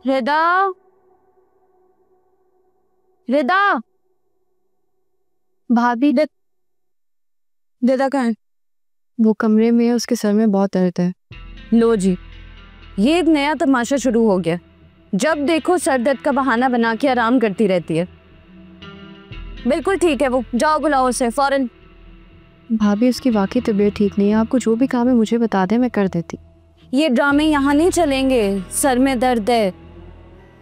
रिदा, रिदा, भाभी रिदा कहाँ है? वो कमरे में है, उसके सर में बहुत दर्द है। लो जी, ये एक नया तमाशा शुरू हो गया। जब देखो सर दर्द का बहाना बना के आराम करती रहती है। बिल्कुल ठीक है वो, जाओ बुलाओ उसे फौरन। भाभी उसकी वाकई तबीयत ठीक नहीं है, आपको जो भी काम है मुझे बता दें, मैं कर देती। ये ड्रामे यहाँ नहीं चलेंगे। सर में दर्द है,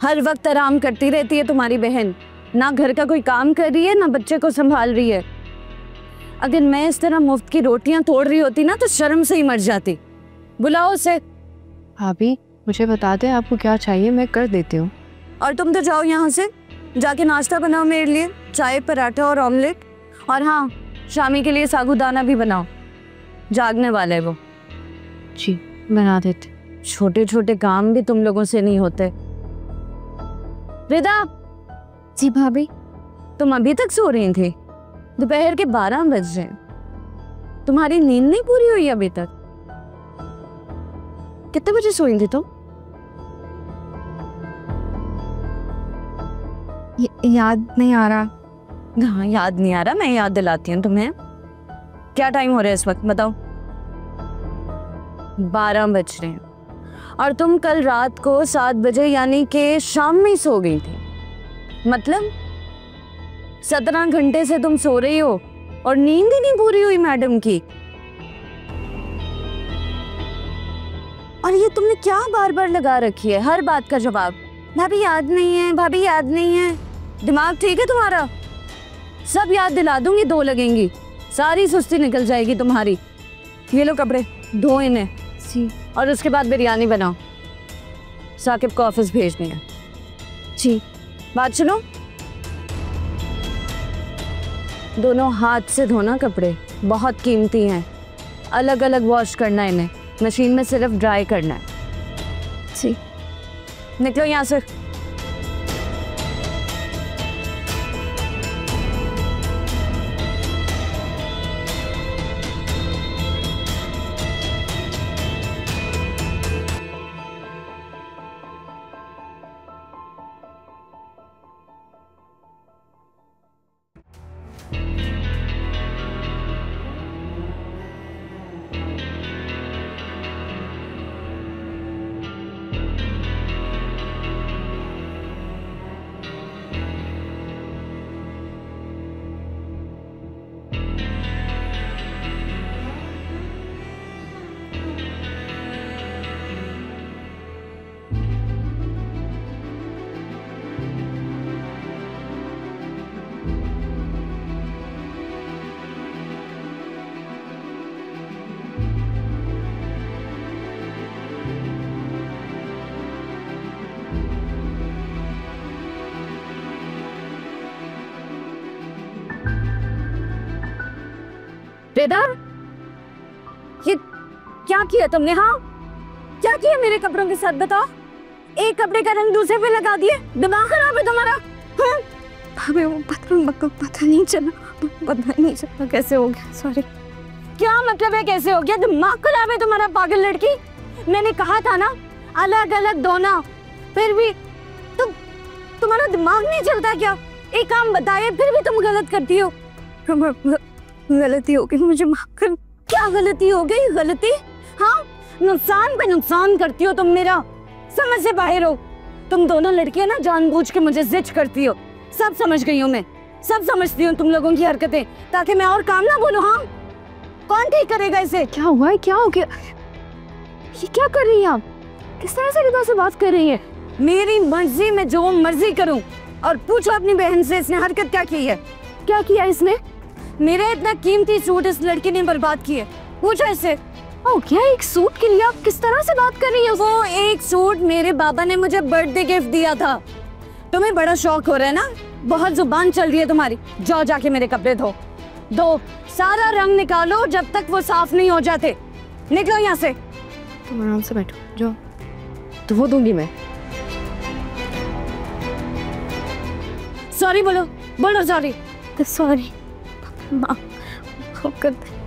हर वक्त आराम करती रहती है तुम्हारी बहन। ना घर का कोई काम कर रही है, ना बच्चे को संभाल रही है। अगर मैं इस तरह मुफ्त की रोटियां तोड़ रही होती ना तो शर्म से ही मर जाती। बुलाओ उसे। भाभी मुझे बता दें आपको क्या चाहिए, मैं कर देती हूँ। और तुम तो जाओ यहाँ से, जाके नाश्ता बनाओ मेरे लिए, चाय पराठा और ऑमलेट। और हाँ, शामी के लिए साबूदाना भी बनाओ, जागने वाला है वो। जी बना देते। छोटे छोटे काम भी तुम लोगों से नहीं होते। रिदा। जी भाभी। तुम अभी तक सो रही थी? दोपहर के 12 बज रहे हैं, तुम्हारी नींद नहीं पूरी हुई अभी तक? कितने बजे सोई थी तुम? याद नहीं आ रहा। हाँ, याद नहीं आ रहा, मैं याद दिलाती हूँ तुम्हें। क्या टाइम हो रहा है इस वक्त बताओ? 12 बज रहे हैं और तुम कल रात को 7 बजे यानी कि शाम में सो गई थी। मतलब 17 घंटे से तुम सो रही हो और नींद ही नहीं पूरी हुई मैडम की। और ये तुमने क्या बार बार लगा रखी है हर बात का जवाब? भाभी याद नहीं है, भाभी याद नहीं है। दिमाग ठीक है तुम्हारा? सब याद दिला दूंगी, 2 लगेंगी, सारी सुस्ती निकल जाएगी तुम्हारी। ये लो कपड़े, धो इन्हें। जी। और उसके बाद बिरयानी बनाओ, साकिब को ऑफिस भेजनी है। जी। बात सुनो, दोनों हाथ से धोना कपड़े, बहुत कीमती हैं। अलग अलग वॉश करना है इन्हें, मशीन में सिर्फ ड्राई करना है। जी। निकलो यहाँ से। रिदा, ये क्या किया तुमने? हाँ, क्या किया मेरे कपड़ों के साथ बताओ? एक कपड़े का रंग दूसरे पे लगा दिए, दिमाग खराब है तुम्हारा? हाँ? भाभी वो पता नहीं चला कैसे हो गया, सॉरी। क्या मतलब है कैसे हो गया? दिमाग खराब है तुम्हारा पागल लड़की। मैंने कहा था ना अलग अलग धोना, फिर भी तुम्हारा दिमाग नहीं चलता क्या? एक काम बताए फिर भी तुम गलत करती हो। गलती हो गई, मुझे माफ कर। क्या गलती हो गई? गलती? हाँ, नुकसान पे नुकसान करती हो तुम मेरा, समझ से बाहर हो। तुम दोनों लड़कियां ना जानबूझ के मुझे जिद करती हो। सब समझ गई हूँ मैं, सब समझती हूँ तुम लोगों की हरकतें, ताकि मैं और काम ना बोलूँ। हाँ, कौन ठीक करेगा इसे? क्या हुआ है? क्या हो गया? ये क्या कर रही हैं आप? किस तरह से रिदा से बात कर रही हैं? मेरी मर्जी, मैं जो मर्जी करूँ। और पूछो अपनी बहन से इसने हरकत क्या की है। क्या किया इसने? मेरा इतना कीमती सूट इस लड़की ने बर्बाद किए, पूछो इससे। ओ, क्या एक सूट के लिए आप किस तरह से बात कर रही हैं? वो एक सूट मेरे बाबा ने मुझे बर्थडे गिफ्ट दिया था। तुम्हें बड़ा शौक हो रहा है ना, बहुत जुबान चल रही है तुम्हारी। जाओ जाके मेरे कपड़े धो, सारा रंग निकालो जब तक वो साफ नहीं हो जाते। निकलो यहाँ से। तुम आराम से बैठो, जो तो वो दूंगी मैं। सॉरी बोलो, बोलो सॉरी। सॉरी माफ कर दे।